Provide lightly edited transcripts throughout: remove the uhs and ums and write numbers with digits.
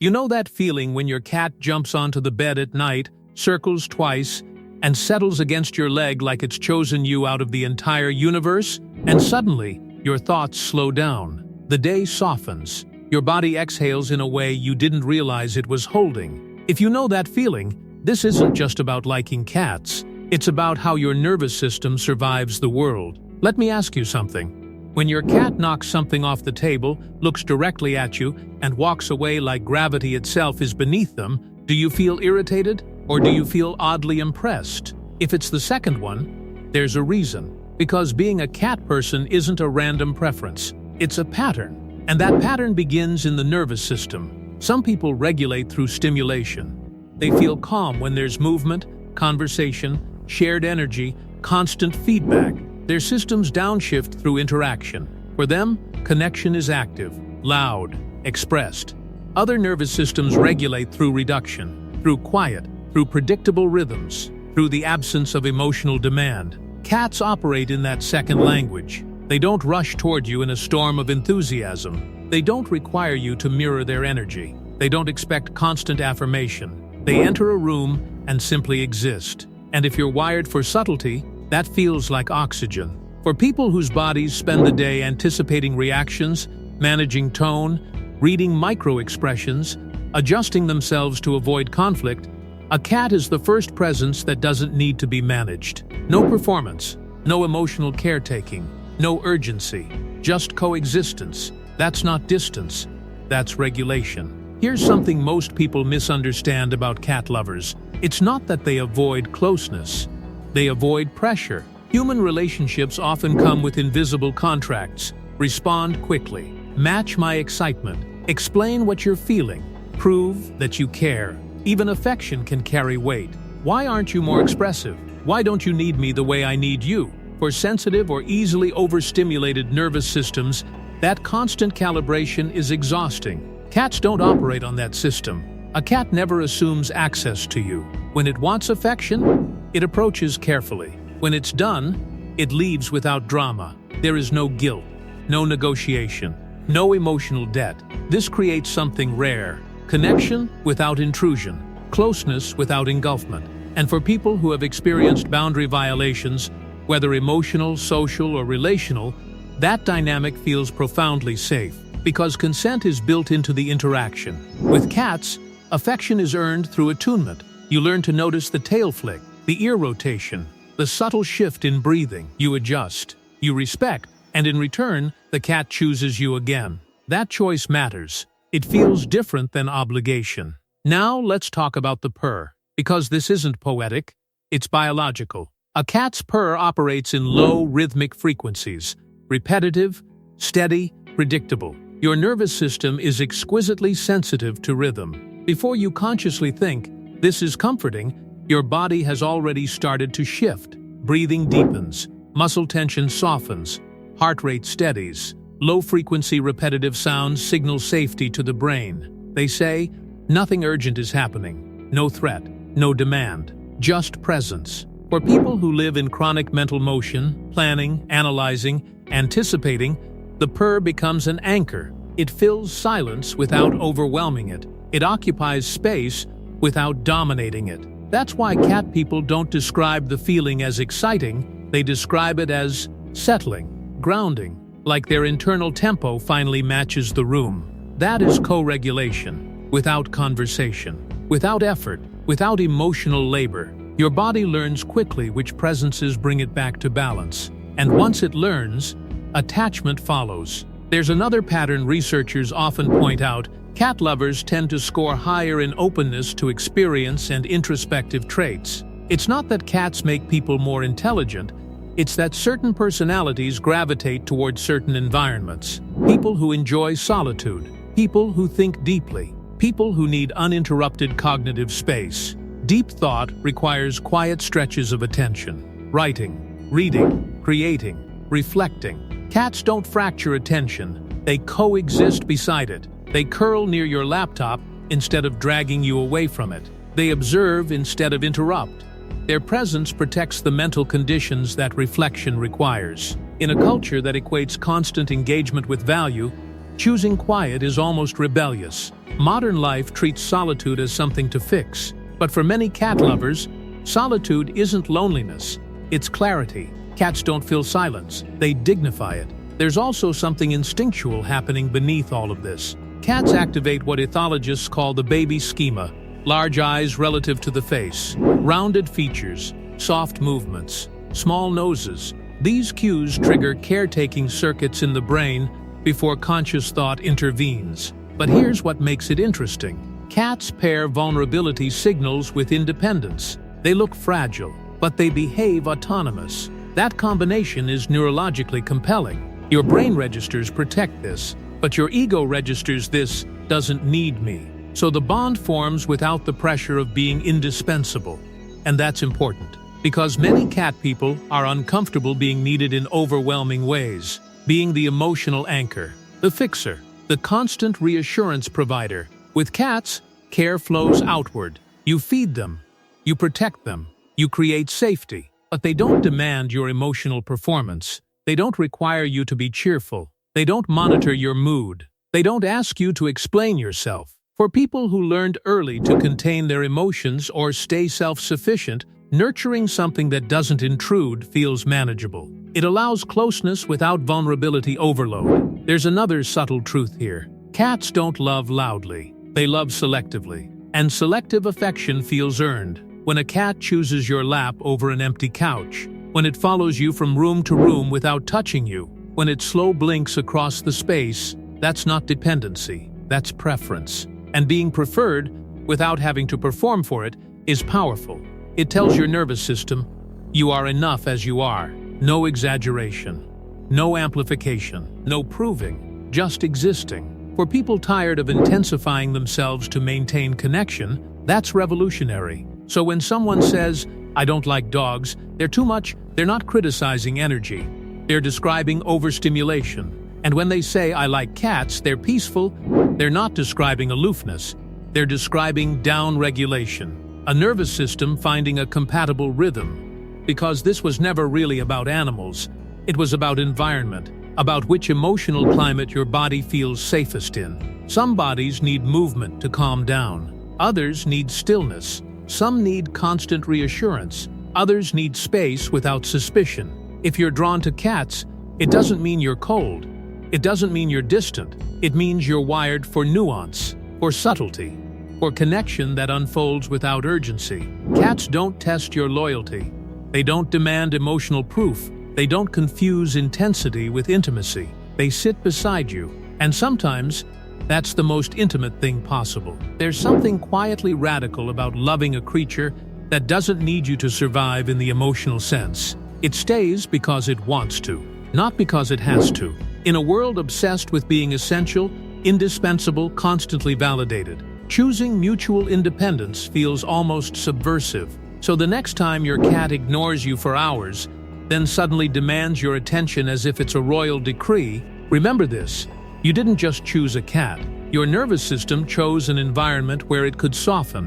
You know that feeling when your cat jumps onto the bed at night, circles twice, and settles against your leg like it's chosen you out of the entire universe? And suddenly, your thoughts slow down. The day softens. Your body exhales in a way you didn't realize it was holding. If you know that feeling, this isn't just about liking cats. It's about how your nervous system survives the world. Let me ask you something. When your cat knocks something off the table, looks directly at you, and walks away like gravity itself is beneath them, do you feel irritated, or do you feel oddly impressed? If it's the second one, there's a reason. Because being a cat person isn't a random preference. It's a pattern. And that pattern begins in the nervous system. Some people regulate through stimulation. They feel calm when there's movement, conversation, shared energy, constant feedback. Their systems downshift through interaction. For them, connection is active, loud, expressed. Other nervous systems regulate through reduction, through quiet, through predictable rhythms, through the absence of emotional demand. Cats operate in that second language. They don't rush toward you in a storm of enthusiasm. They don't require you to mirror their energy. They don't expect constant affirmation. They enter a room and simply exist. And if you're wired for subtlety, that feels like oxygen. For people whose bodies spend the day anticipating reactions, managing tone, reading micro-expressions, adjusting themselves to avoid conflict, a cat is the first presence that doesn't need to be managed. No performance, no emotional caretaking, no urgency, just coexistence. That's not distance, that's regulation. Here's something most people misunderstand about cat lovers. It's not that they avoid closeness. They avoid pressure. Human relationships often come with invisible contracts. Respond quickly. Match my excitement. Explain what you're feeling. Prove that you care. Even affection can carry weight. Why aren't you more expressive? Why don't you need me the way I need you? For sensitive or easily overstimulated nervous systems, that constant calibration is exhausting. Cats don't operate on that system. A cat never assumes access to you. When it wants affection, it approaches carefully. When it's done, it leaves without drama. There is no guilt, no negotiation, no emotional debt. This creates something rare: connection without intrusion, closeness without engulfment. And for people who have experienced boundary violations, whether emotional, social, or relational, that dynamic feels profoundly safe, because consent is built into the interaction. With cats, affection is earned through attunement. You learn to notice the tail flick, the ear rotation, the subtle shift in breathing. You adjust, you respect, and in return, the cat chooses you again. That choice matters. It feels different than obligation. Now let's talk about the purr, because this isn't poetic, it's biological. A cat's purr operates in low rhythmic frequencies, repetitive, steady, predictable. Your nervous system is exquisitely sensitive to rhythm. Before you consciously think, this is comforting, your body has already started to shift. Breathing deepens, muscle tension softens, heart rate steadies. Low-frequency repetitive sounds signal safety to the brain. They say, nothing urgent is happening. No threat, no demand, just presence. For people who live in chronic mental motion, planning, analyzing, anticipating, the purr becomes an anchor. It fills silence without overwhelming it. It occupies space without dominating it. That's why cat people don't describe the feeling as exciting, they describe it as settling, grounding, like their internal tempo finally matches the room. That is co-regulation, without conversation, without effort, without emotional labor. Your body learns quickly which presences bring it back to balance. And once it learns, attachment follows. There's another pattern researchers often point out. Cat lovers tend to score higher in openness to experience and introspective traits. It's not that cats make people more intelligent, it's that certain personalities gravitate toward certain environments. People who enjoy solitude, people who think deeply, people who need uninterrupted cognitive space. Deep thought requires quiet stretches of attention. Writing, reading, creating, reflecting. Cats don't fracture attention, they coexist beside it. They curl near your laptop instead of dragging you away from it. They observe instead of interrupt. Their presence protects the mental conditions that reflection requires. In a culture that equates constant engagement with value, Choosing quiet is almost rebellious. Modern life treats solitude as something to fix. But for many cat lovers, solitude isn't loneliness, it's clarity. Cats don't fill silence, they dignify it. There's also something instinctual happening beneath all of this. Cats activate what ethologists call the baby schema: large eyes relative to the face, rounded features, soft movements, small noses. These cues trigger caretaking circuits in the brain before conscious thought intervenes. But here's what makes it interesting. Cats pair vulnerability signals with independence. They look fragile, but they behave autonomous. That combination is neurologically compelling. Your brain registers protect this, but your ego registers this doesn't need me. So the bond forms without the pressure of being indispensable. And that's important, because many cat people are uncomfortable being needed in overwhelming ways, being the emotional anchor, the fixer, the constant reassurance provider. With cats, care flows outward. You feed them, you protect them, you create safety. But they don't demand your emotional performance. They don't require you to be cheerful. They don't monitor your mood. They don't ask you to explain yourself. For people who learned early to contain their emotions or stay self-sufficient, nurturing something that doesn't intrude feels manageable. It allows closeness without vulnerability overload. There's another subtle truth here. Cats don't love loudly. They love selectively. And selective affection feels earned. When a cat chooses your lap over an empty couch, when it follows you from room to room without touching you, when it slow blinks across the space, that's not dependency, that's preference. And being preferred, without having to perform for it, is powerful. It tells your nervous system, you are enough as you are. No exaggeration, no amplification, no proving, just existing. For people tired of intensifying themselves to maintain connection, that's revolutionary. So when someone says, I don't like dogs, they're too much, they're not criticizing energy. They're describing overstimulation. And when they say, I like cats, they're peaceful, they're not describing aloofness. They're describing down-regulation, a nervous system finding a compatible rhythm. Because this was never really about animals. It was about environment, about which emotional climate your body feels safest in. Some bodies need movement to calm down. Others need stillness. Some need constant reassurance. Others need space without suspicion. If you're drawn to cats, it doesn't mean you're cold. It doesn't mean you're distant. It means you're wired for nuance, for subtlety, for connection that unfolds without urgency. Cats don't test your loyalty. They don't demand emotional proof. They don't confuse intensity with intimacy. They sit beside you. And sometimes, that's the most intimate thing possible. There's something quietly radical about loving a creature that doesn't need you to survive in the emotional sense. It stays because it wants to, not because it has to. In a world obsessed with being essential, indispensable, constantly validated, choosing mutual independence feels almost subversive. So the next time your cat ignores you for hours, then suddenly demands your attention as if it's a royal decree, remember this. You didn't just choose a cat. Your nervous system chose an environment where it could soften,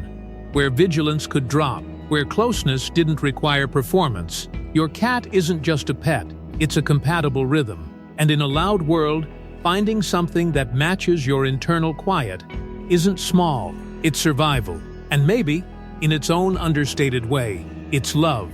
where vigilance could drop, where closeness didn't require performance. Your cat isn't just a pet, it's a compatible rhythm. And in a loud world, finding something that matches your internal quiet isn't small, it's survival. And maybe, in its own understated way, it's love.